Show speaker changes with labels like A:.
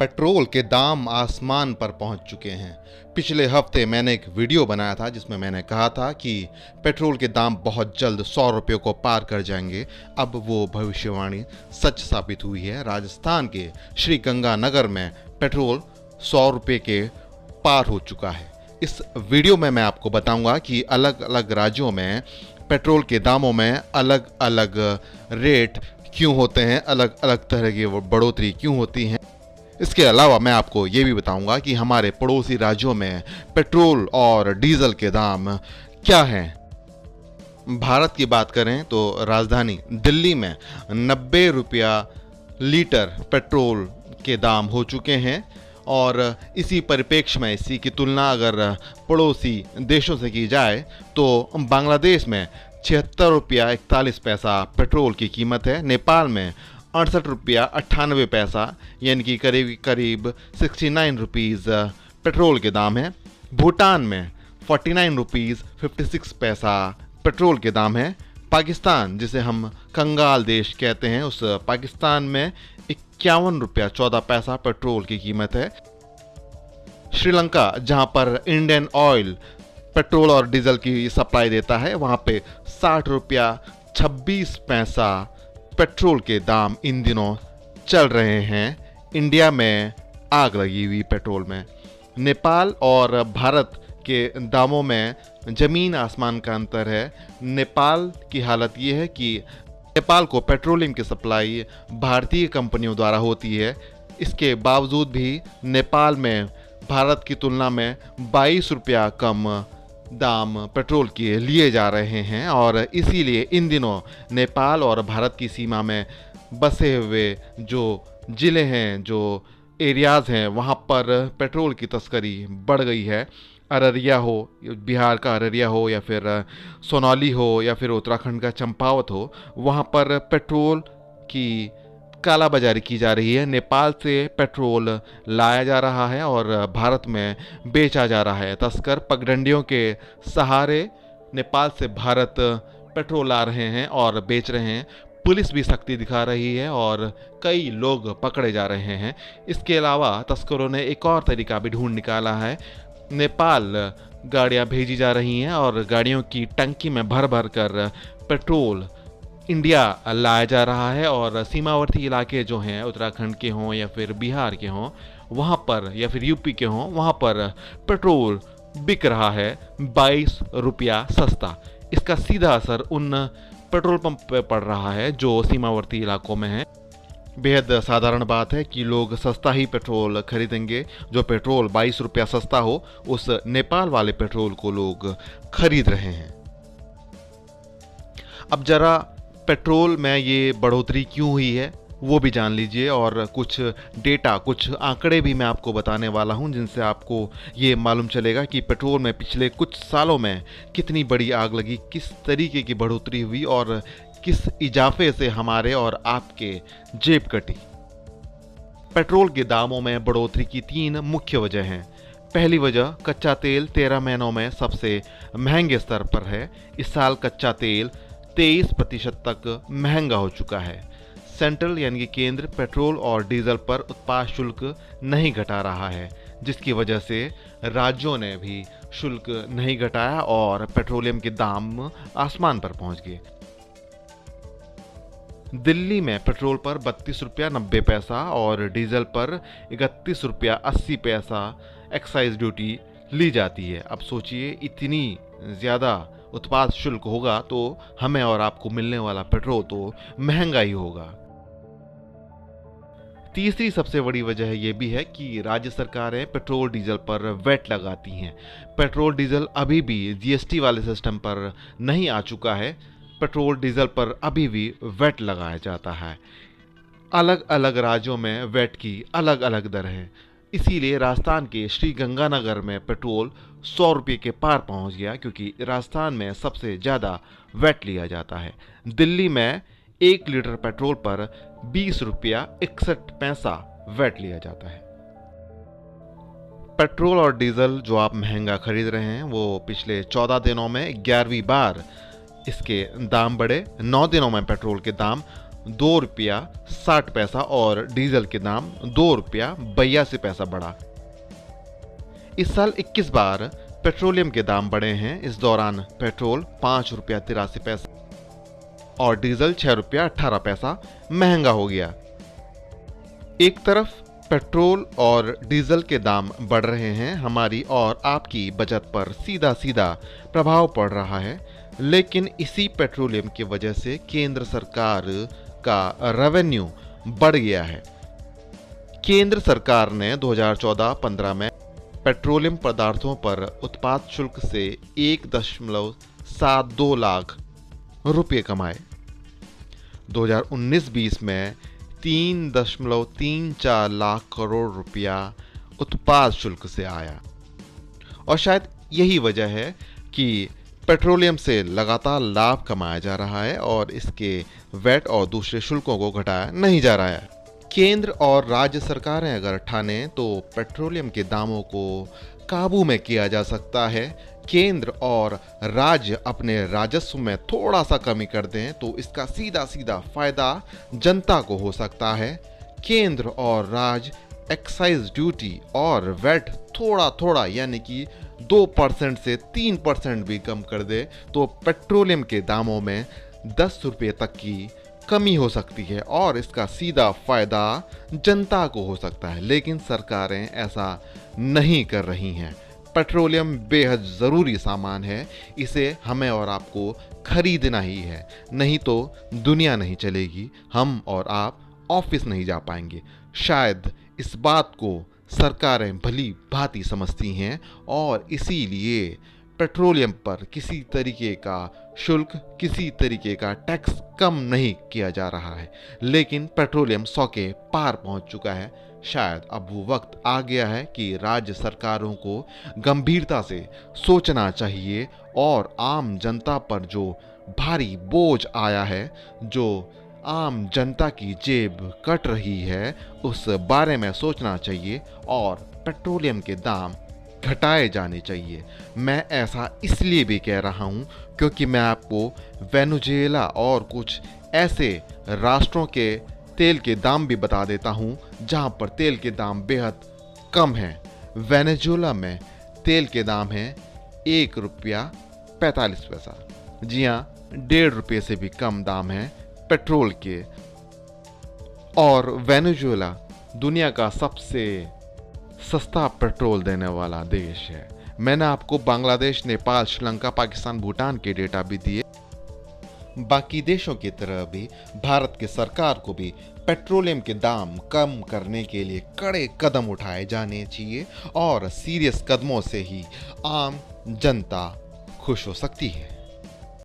A: Petrol के दाम आसमान पर पहुंच चुके हैं। पिछले हफ्ते मैंने एक वीडियो बनाया था जिसमें मैंने कहा था कि पेट्रोल के दाम बहुत जल्द 100 रुपये को पार कर जाएंगे। अब वो भविष्यवाणी सच साबित हुई है। राजस्थान के श्री गंगानगर में पेट्रोल 100 रुपये के पार हो चुका है। इस वीडियो में मैं आपको बताऊंगा कि अलग अलग राज्यों में पेट्रोल के दामों में अलग अलग रेट क्यों होते हैं, अलग अलग तरह की बढ़ोतरी क्यों होती हैं। इसके अलावा मैं आपको ये भी बताऊंगा कि हमारे पड़ोसी राज्यों में पेट्रोल और डीजल के दाम क्या हैं। भारत की बात करें तो राजधानी दिल्ली में 90 रुपया लीटर पेट्रोल के दाम हो चुके हैं और इसी परिप्रेक्ष्य में इसी की तुलना अगर पड़ोसी देशों से की जाए तो बांग्लादेश में 76 रुपया 41 पैसा पेट्रोल की कीमत है। नेपाल में 68 रुपया 98 पैसा यानी कि करीब 69 रुपीज़ पेट्रोल के दाम है। भूटान में 49 रुपीज़ 56 पैसा पेट्रोल के दाम है। पाकिस्तान, जिसे हम कंगाल देश कहते हैं, उस पाकिस्तान में 51 रुपया 14 पैसा पेट्रोल की कीमत है। श्रीलंका, जहां पर इंडियन ऑयल पेट्रोल और डीजल की सप्लाई देता है, वहां पे 60 रुपया 26 पैसा पेट्रोल के दाम इन दिनों चल रहे हैं। इंडिया में आग लगी हुई पेट्रोल में। नेपाल और भारत के दामों में जमीन आसमान का अंतर है। नेपाल की हालत ये है कि नेपाल को पेट्रोलियम की सप्लाई भारतीय कंपनियों द्वारा होती है। इसके बावजूद भी नेपाल में भारत की तुलना में 22 रुपया कम दाम पेट्रोल के लिए जा रहे हैं और इसीलिए इन दिनों नेपाल और भारत की सीमा में बसे हुए जो ज़िले हैं, जो एरियाज़ हैं, वहाँ पर पेट्रोल की तस्करी बढ़ गई है। अररिया हो, बिहार का अररिया हो, या फिर सोनौली हो, या फिर उत्तराखंड का चंपावत हो, वहाँ पर पेट्रोल की कालाबाजारी की जा रही है। नेपाल से पेट्रोल लाया जा रहा है और भारत में बेचा जा रहा है। तस्कर पगडंडियों के सहारे नेपाल से भारत पेट्रोल ला रहे हैं और बेच रहे हैं। पुलिस भी सख्ती दिखा रही है और कई लोग पकड़े जा रहे हैं। इसके अलावा तस्करों ने एक और तरीका भी ढूंढ निकाला है। नेपाल गाड़ियां भेजी जा रही हैं और गाड़ियों की टंकी में भर भर कर पेट्रोल इंडिया लाया जा रहा है और सीमावर्ती इलाके जो हैं, उत्तराखंड के हों या फिर बिहार के हों, वहाँ पर, या फिर यूपी के हों, वहाँ पर पेट्रोल बिक रहा है 22 रुपया सस्ता। इसका सीधा असर उन पेट्रोल पंप पर पड़ रहा है जो सीमावर्ती इलाकों में है। बेहद साधारण बात है कि लोग सस्ता ही पेट्रोल खरीदेंगे। जो पेट्रोल 22 रुपया सस्ता हो, उस नेपाल वाले पेट्रोल को लोग खरीद रहे हैं। अब जरा पेट्रोल में ये बढ़ोतरी क्यों हुई है वो भी जान लीजिए और कुछ डेटा, कुछ आंकड़े भी मैं आपको बताने वाला हूं जिनसे आपको ये मालूम चलेगा कि पेट्रोल में पिछले कुछ सालों में कितनी बड़ी आग लगी, किस तरीके की बढ़ोतरी हुई और किस इजाफे से हमारे और आपके जेब कटी। पेट्रोल के दामों में बढ़ोतरी की 3 मुख्य वजह हैं। पहली वजह, कच्चा तेल 13 महीनों में सबसे महंगे स्तर पर है। इस साल कच्चा तेल 23% तक महंगा हो चुका है। सेंट्रल यानी कि केंद्र पेट्रोल और डीजल पर उत्पाद शुल्क नहीं घटा रहा है, जिसकी वजह से राज्यों ने भी शुल्क नहीं घटाया और पेट्रोलियम के दाम आसमान पर पहुंच गए। दिल्ली में पेट्रोल पर 32 रुपया 90 पैसा और डीजल पर 31 रुपया 80 पैसा एक्साइज ड्यूटी ली जाती है। अब सोचिए, इतनी ज़्यादा उत्पाद शुल्क होगा तो हमें और आपको मिलने वाला पेट्रोल तो महंगा ही होगा। तीसरी सबसे बड़ी वजह ये भी है कि राज्य सरकारें पेट्रोल डीजल पर वैट लगाती हैं। पेट्रोल डीजल अभी भी जीएसटी वाले सिस्टम पर नहीं आ चुका है। पेट्रोल डीजल पर अभी भी वैट लगाया जाता है। अलग अलग राज्यों में वैट की अलग अलग दर है। इसीलिए राजस्थान के श्री गंगानगर में पेट्रोल 100 रुपये के पार पहुंच गया, क्योंकि राजस्थान में सबसे ज़्यादा वैट लिया जाता है। दिल्ली में 1 लीटर पेट्रोल पर 20 रुपया 61 पैसा वैट लिया जाता है। पेट्रोल और डीजल जो आप महंगा खरीद रहे हैं वो पिछले 14 दिनों में 11वीं बार इसके दाम बढ़े। 9 दिनों में पेट्रोल के दाम ₹2.60 और डीजल के दाम ₹2.82 बढ़ा। इस साल 21 बार पेट्रोलियम के दाम बढ़े हैं। इस दौरान पेट्रोल ₹5.83 और डीजल ₹6.18 महंगा हो गया। एक तरफ पेट्रोल और डीजल के दाम बढ़ रहे हैं, हमारी और आपकी बचत पर सीधा सीधा प्रभाव पड़ रहा है, लेकिन इसी पेट्रोलियम की वजह से केंद्र सरकार का रेवेन्यू बढ़ गया है। केंद्र सरकार ने 2014-15 में पेट्रोलियम पदार्थों पर उत्पाद शुल्क से 1.72 लाख रुपये कमाए। 2019-20 में 3.34 लाख करोड़ रुपया उत्पाद शुल्क से आया। और शायद यही वजह है कि पेट्रोलियम से लगातार लाभ कमाया जा रहा है और इसके वैट और दूसरे शुल्कों को घटाया नहीं जा रहा है। केंद्र और राज्य सरकारें अगर ठाने तो पेट्रोलियम के दामों को काबू में किया जा सकता है। केंद्र और राज्य अपने राजस्व में थोड़ा सा कमी कर दें तो इसका सीधा सीधा फायदा जनता को हो सकता है। केंद्र और राज्य एक्साइज ड्यूटी और वैट थोड़ा थोड़ा यानी कि 2% से 3% भी कम कर दे तो पेट्रोलियम के दामों में 10 रुपये तक की कमी हो सकती है और इसका सीधा फायदा जनता को हो सकता है। लेकिन सरकारें ऐसा नहीं कर रही हैं। पेट्रोलियम बेहद ज़रूरी सामान है, इसे हमें और आपको खरीदना ही है, नहीं तो दुनिया नहीं चलेगी, हम और आप ऑफिस नहीं जा पाएंगे। शायद इस बात को सरकारें भली भांति समझती हैं और इसीलिए पेट्रोलियम पर किसी तरीके का शुल्क, किसी तरीके का टैक्स कम नहीं किया जा रहा है। लेकिन पेट्रोलियम 100 के पार पहुंच चुका है। शायद अब वो वक्त आ गया है कि राज्य सरकारों को गंभीरता से सोचना चाहिए और आम जनता पर जो भारी बोझ आया है, जो आम जनता की जेब कट रही है, उस बारे में सोचना चाहिए और पेट्रोलियम के दाम घटाए जाने चाहिए। मैं ऐसा इसलिए भी कह रहा हूँ क्योंकि मैं आपको वेनेजुएला और कुछ ऐसे राष्ट्रों के तेल के दाम भी बता देता हूँ जहाँ पर तेल के दाम बेहद कम हैं। वेनेजुएला में तेल के दाम हैं ₹1.45। जी हाँ, ₹1.5 से भी कम दाम है पेट्रोल के। और वेनेजुएला दुनिया का सबसे सस्ता पेट्रोल देने वाला देश है। मैंने आपको बांग्लादेश, नेपाल, श्रीलंका, पाकिस्तान, भूटान के डेटा भी दिए। बाकी देशों की तरह भी भारत की सरकार को भी पेट्रोलियम के दाम कम करने के लिए कड़े कदम उठाए जाने चाहिए और सीरियस कदमों से ही आम जनता खुश हो सकती है।